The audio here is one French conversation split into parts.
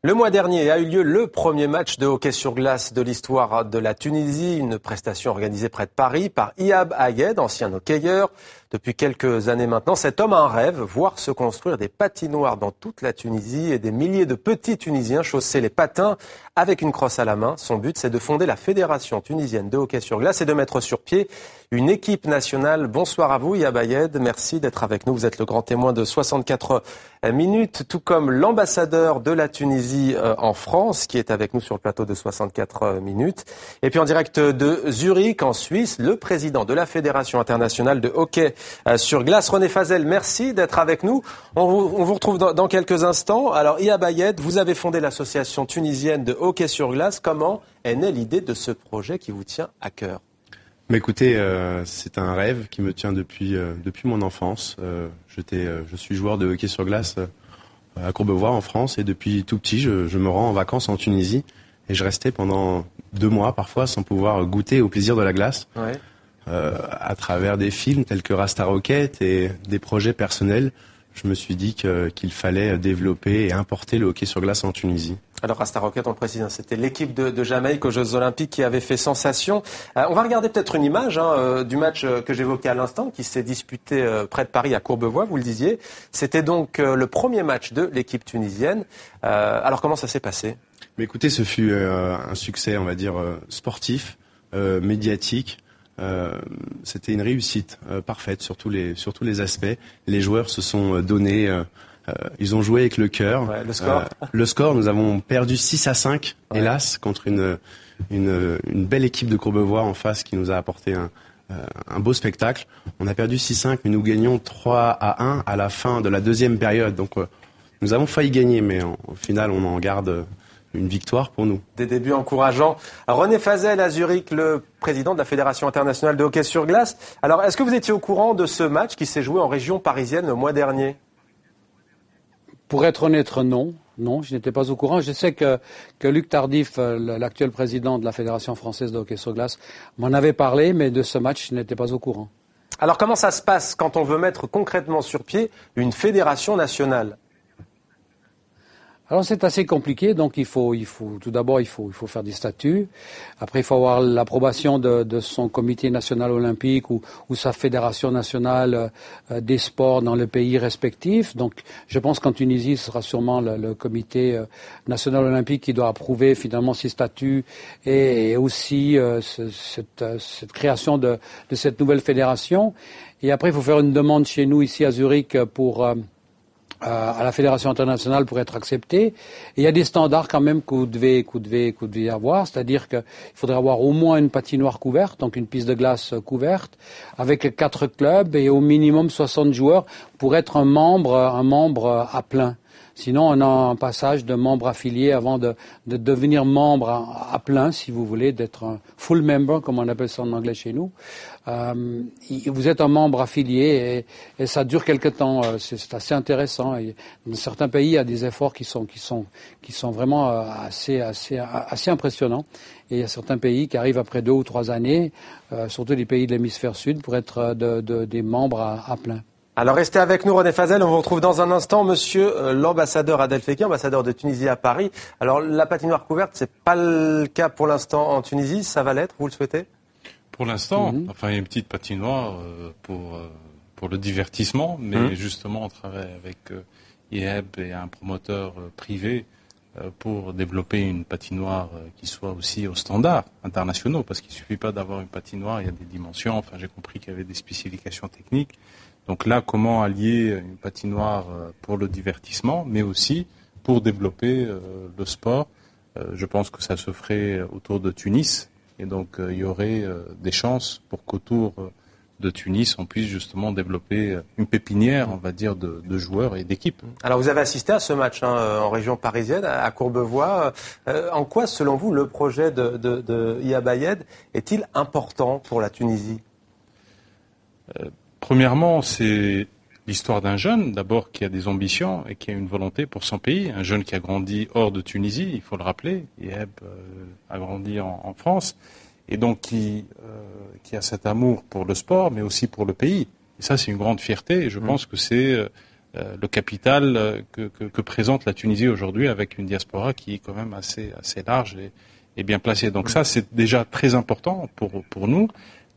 Le mois dernier a eu lieu le premier match de hockey sur glace de l'histoire de la Tunisie, une prestation organisée près de Paris par Ihab Ayed, ancien hockeyeur. Depuis quelques années maintenant, cet homme a un rêve, voir se construire des patinoires dans toute la Tunisie et des milliers de petits Tunisiens chausser les patins avec une crosse à la main. Son but, c'est de fonder la Fédération tunisienne de hockey sur glace et de mettre sur pied une équipe nationale. Bonsoir à vous, Ihab Ayed. Merci d'être avec nous. Vous êtes le grand témoin de 64 minutes, tout comme l'ambassadeur de la Tunisie en France, qui est avec nous sur le plateau de 64 minutes. Et puis en direct de Zurich, en Suisse, le président de la Fédération internationale de hockey sur glace, René Fazel. Merci d'être avec nous. On vous retrouve dans quelques instants. Alors, Ihab Ayed, vous avez fondé l'association tunisienne de hockey sur glace. Comment est née l'idée de ce projet qui vous tient à cœur ? Mais écoutez, c'est un rêve qui me tient depuis mon enfance. Je suis joueur de hockey sur glace à Courbevoie en France et depuis tout petit, je me rends en vacances en Tunisie et je restais pendant 2 mois parfois sans pouvoir goûter au plaisir de la glace. Ouais. À travers des films tels que Rasta Rocket et des projets personnels, je me suis dit qu'il fallait développer et importer le hockey sur glace en Tunisie. Alors Rasta Rocket, on le précise, c'était l'équipe de Jamaïque aux Jeux Olympiques qui avait fait sensation. On va regarder peut-être une image du match que j'évoquais à l'instant, qui s'est disputé près de Paris à Courbevoie, vous le disiez. C'était donc le premier match de l'équipe tunisienne. Alors comment ça s'est passé ? Mais écoutez, ce fut un succès, on va dire, sportif, médiatique. C'était une réussite parfaite sur tous les aspects. Les joueurs se sont donnés, ils ont joué avec le cœur. Ouais, le score, nous avons perdu 6-5, ouais. Hélas, contre une belle équipe de Courbevoie en face qui nous a apporté un beau spectacle. On a perdu 6-5, mais nous gagnons 3-1 à la fin de la deuxième période. Donc nous avons failli gagner, mais au final on en garde une victoire pour nous. Des débuts encourageants. René Fazel à Zurich, le président de la Fédération internationale de hockey sur glace. Alors, est-ce que vous étiez au courant de ce match qui s'est joué en région parisienne le mois dernier ? Pour être honnête, non. Non, je n'étais pas au courant. Je sais que Luc Tardif, l'actuel président de la Fédération française de hockey sur glace, m'en avait parlé, mais de ce match, je n'étais pas au courant. Alors, comment ça se passe quand on veut mettre concrètement sur pied une fédération nationale ? Alors c'est assez compliqué, donc tout d'abord il faut faire des statuts. Après il faut avoir l'approbation de son comité national olympique ou sa fédération nationale des sports dans le pays respectif. Donc je pense qu'en Tunisie ce sera sûrement le comité national olympique qui doit approuver finalement ces statuts et aussi cette création de cette nouvelle fédération. Et après il faut faire une demande chez nous ici à Zurich à la Fédération internationale pour être accepté. Et il y a des standards quand même que vous devez avoir, c'est-à-dire qu'il faudrait avoir au moins une patinoire couverte, donc une piste de glace couverte, avec 4 clubs et au minimum 60 joueurs pour être un membre à plein. Sinon, on a un passage de membre affilié avant de devenir membre à plein, si vous voulez, d'être un full member, comme on appelle ça en anglais chez nous. Vous êtes un membre affilié et ça dure quelque temps. C'est assez intéressant. Et dans certains pays, il y a des efforts qui sont vraiment assez impressionnants. Et il y a certains pays qui arrivent après 2 ou 3 années, surtout les pays de l'hémisphère sud, pour être des membres à plein. Alors restez avec nous, René Fazel. On vous retrouve dans un instant, monsieur l'ambassadeur Adel Fekir, ambassadeur de Tunisie à Paris. Alors la patinoire couverte, c'est pas le cas pour l'instant en Tunisie. Ça va l'être, vous le souhaitez ? Pour l'instant, enfin il y a une petite patinoire pour le divertissement, mais justement on travaille avec Ihab et un promoteur privé pour développer une patinoire qui soit aussi aux standards internationaux, parce qu'il suffit pas d'avoir une patinoire, il y a des dimensions. Enfin j'ai compris qu'il y avait des spécifications techniques. Donc là, comment allier une patinoire pour le divertissement, mais aussi pour développer le sport. Je pense que ça se ferait autour de Tunis. Et donc, il y aurait des chances pour qu'autour de Tunis, on puisse justement développer une pépinière, on va dire, de joueurs et d'équipes. Alors, vous avez assisté à ce match en région parisienne, à Courbevoie. En quoi, selon vous, le projet de Ihab Ayed est-il important pour la Tunisie ? Premièrement, c'est l'histoire d'un jeune, d'abord, qui a des ambitions et qui a une volonté pour son pays. Un jeune qui a grandi hors de Tunisie, il faut le rappeler. Ihab a grandi en France. Et donc qui a cet amour pour le sport, mais aussi pour le pays. Et ça, c'est une grande fierté. Et je pense que c'est le capital que présente la Tunisie aujourd'hui, avec une diaspora qui est quand même assez large et bien placée. Donc ça, c'est déjà très important pour nous.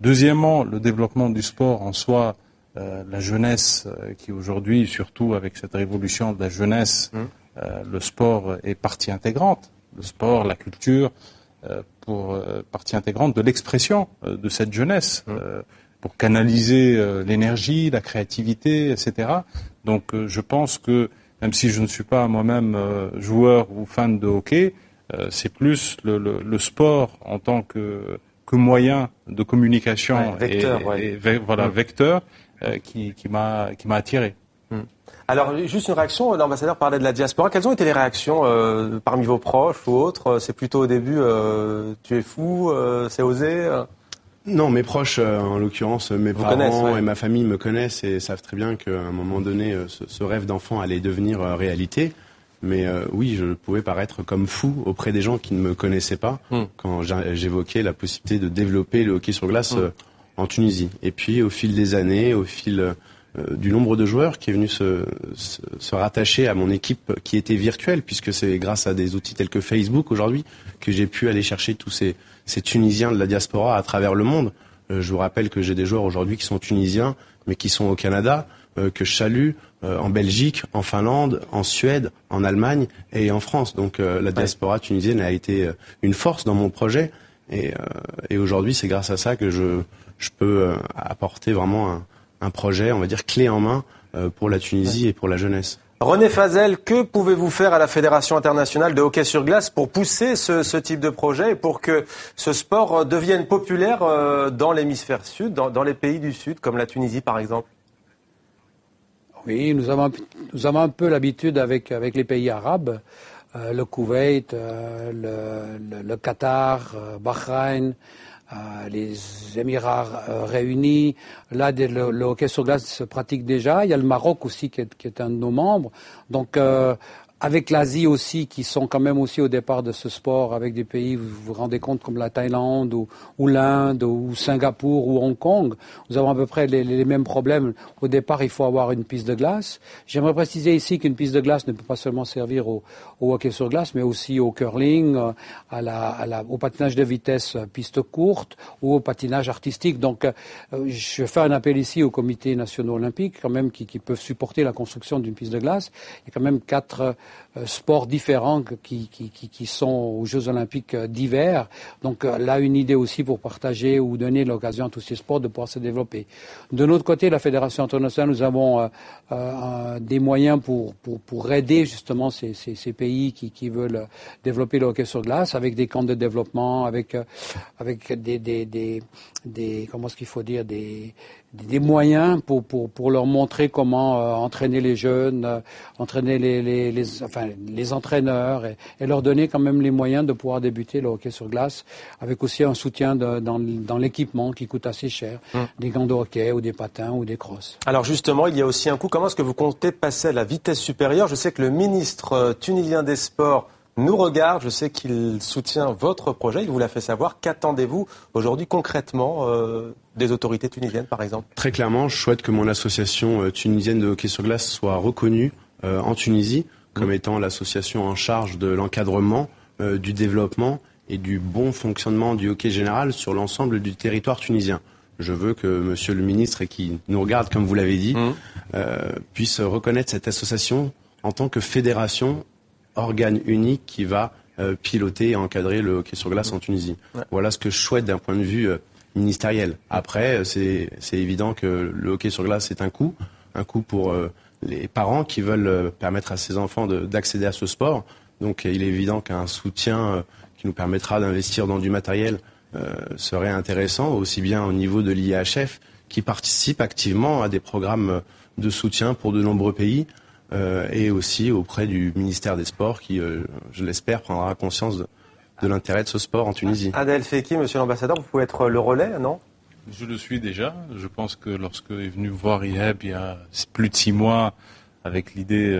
Deuxièmement, le développement du sport en soi, la jeunesse qui aujourd'hui, surtout avec cette révolution de la jeunesse, le sport est partie intégrante. Le sport, la culture, pour partie intégrante de l'expression de cette jeunesse, pour canaliser l'énergie, la créativité, etc. Donc je pense que, même si je ne suis pas moi-même joueur ou fan de hockey, c'est plus le sport en tant que moyen de communication vecteur qui m'a attiré. Alors, juste une réaction, l'ambassadeur parlait de la diaspora. Quelles ont été les réactions parmi vos proches ou autres? C'est plutôt au début, tu es fou, c'est osé Non, mes proches, en l'occurrence, mes parents et ma famille me connaissent et savent très bien qu'à un moment donné, ce rêve d'enfant allait devenir réalité. Mais oui, je pouvais paraître comme fou auprès des gens qui ne me connaissaient pas quand j'évoquais la possibilité de développer le hockey sur glace en Tunisie. Et puis, au fil des années, au fil du nombre de joueurs qui est venu se rattacher à mon équipe qui était virtuelle, puisque c'est grâce à des outils tels que Facebook aujourd'hui que j'ai pu aller chercher tous ces Tunisiens de la diaspora à travers le monde. Je vous rappelle que j'ai des joueurs aujourd'hui qui sont tunisiens, mais qui sont au Canada, que je salue, en Belgique, en Finlande, en Suède, en Allemagne et en France. Donc la diaspora tunisienne a été une force dans mon projet. Et aujourd'hui, c'est grâce à ça que je peux apporter vraiment un projet, on va dire, clé en main pour la Tunisie et pour la jeunesse. René Fazel, que pouvez-vous faire à la Fédération internationale de hockey sur glace pour pousser ce type de projet et pour que ce sport devienne populaire dans l'hémisphère sud, dans les pays du sud, comme la Tunisie par exemple? Oui, nous avons un peu l'habitude avec les pays arabes, le Koweït, le Qatar, Bahreïn, les Émirats réunis. Là, le hockey sur glace se pratique déjà. Il y a le Maroc aussi qui est un de nos membres. Donc, avec l'Asie aussi, qui sont quand même aussi au départ de ce sport, avec des pays, vous vous rendez compte, comme la Thaïlande ou l'Inde ou Singapour ou Hong Kong, nous avons à peu près les mêmes problèmes. Au départ, il faut avoir une piste de glace. J'aimerais préciser ici qu'une piste de glace ne peut pas seulement servir au hockey sur glace, mais aussi au curling, au patinage de vitesse piste courte ou au patinage artistique. Donc, je fais un appel ici au comité national olympique, quand même, qui peuvent supporter la construction d'une piste de glace. Il y a quand même 4 sports différents qui sont aux Jeux olympiques d'hiver. Donc là, une idée aussi pour partager ou donner l'occasion à tous ces sports de pouvoir se développer. De notre côté, la Fédération internationale, nous avons des moyens pour aider justement ces pays qui veulent développer le hockey sur glace, avec des camps de développement, avec des comment est-ce qu'il faut dire, des moyens pour leur montrer comment entraîner les jeunes, entraîner les entraîneurs et leur donner quand même les moyens de pouvoir débuter le hockey sur glace, avec aussi un soutien dans l'équipement qui coûte assez cher, des gants de hockey ou des patins ou des crosses. Alors justement, il y a aussi un coût. Comment est-ce que vous comptez passer à la vitesse supérieure? Je sais que le ministre tunisien des Sports nous regarde, je sais qu'il soutient votre projet, il vous l'a fait savoir. Qu'attendez-vous aujourd'hui concrètement des autorités tunisiennes, par exemple? Très clairement, je souhaite que mon association tunisienne de hockey sur glace soit reconnue en Tunisie comme étant l'association en charge de l'encadrement, du développement et du bon fonctionnement du hockey général sur l'ensemble du territoire tunisien. Je veux que monsieur le ministre, et qui nous regarde comme vous l'avez dit, puisse reconnaître cette association en tant que fédération, organe unique qui va piloter et encadrer le hockey sur glace en Tunisie. Voilà ce que je souhaite d'un point de vue ministériel. Après, c'est évident que le hockey sur glace est un coût pour les parents qui veulent permettre à ses enfants d'accéder à ce sport. Donc il est évident qu'un soutien qui nous permettra d'investir dans du matériel serait intéressant, aussi bien au niveau de l'IAHF, qui participe activement à des programmes de soutien pour de nombreux pays, et aussi auprès du ministère des Sports qui, je l'espère, prendra conscience de l'intérêt de ce sport en Tunisie. Adel Feki, monsieur l'ambassadeur, vous pouvez être le relais, non? Je le suis déjà. Je pense que lorsque est venu voir IHEB il y a plus de 6 mois, avec l'idée,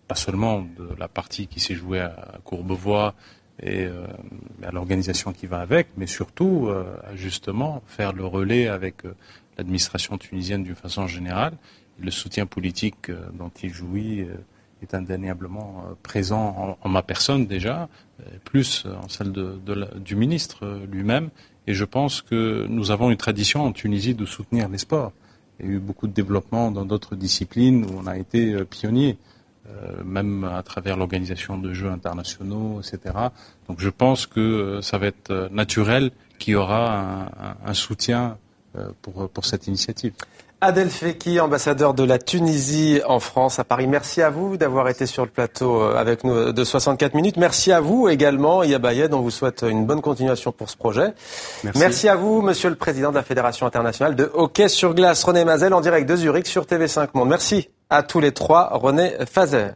pas seulement de la partie qui s'est jouée à Courbevoie et à l'organisation qui va avec, mais surtout à justement faire le relais avec l'administration tunisienne d'une façon générale. le soutien politique dont il jouit est indéniablement présent en ma personne déjà, plus en celle du ministre lui-même. Et je pense que nous avons une tradition en Tunisie de soutenir les sports. Il y a eu beaucoup de développement dans d'autres disciplines où on a été pionnier, même à travers l'organisation de jeux internationaux, etc. Donc je pense que ça va être naturel qu'il y aura un soutien pour cette initiative. Adel Fekki, ambassadeur de la Tunisie en France, à Paris. Merci à vous d'avoir été sur le plateau avec nous de 64 minutes. Merci à vous également, Iyab Ayed. On vous souhaite une bonne continuation pour ce projet. Merci à vous, Monsieur le Président de la Fédération internationale de hockey sur glace, René Mazel, en direct de Zurich sur TV5 Monde. Merci à tous les trois. René Fazer.